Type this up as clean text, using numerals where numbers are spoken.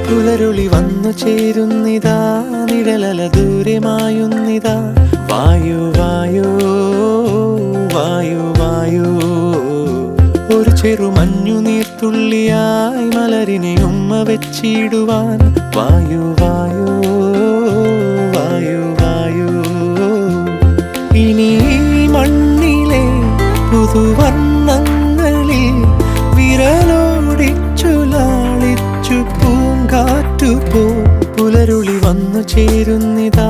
പുലരുളി വന്നു ചേരുന്നിതാ, നിഴലല ദൂരെ മായുന്നിതാ. വായു വായു വായു വായു, ഒരു ചെറു മഞ്ഞു നീർത്തുള്ളിയായി മലരിനെ ഉമ്മ വെച്ചിടുവാൻ. വായു വായു വായു വായു, ഇനി മണ്ണിലെ പുതുവർണ്ണങ്ങളിൽ വിരലോടിച്ചു ലാളിച്ചു പൂങ്കാറ്റുപോ. പുലരുളി വന്നു ചേരുന്നിതാ,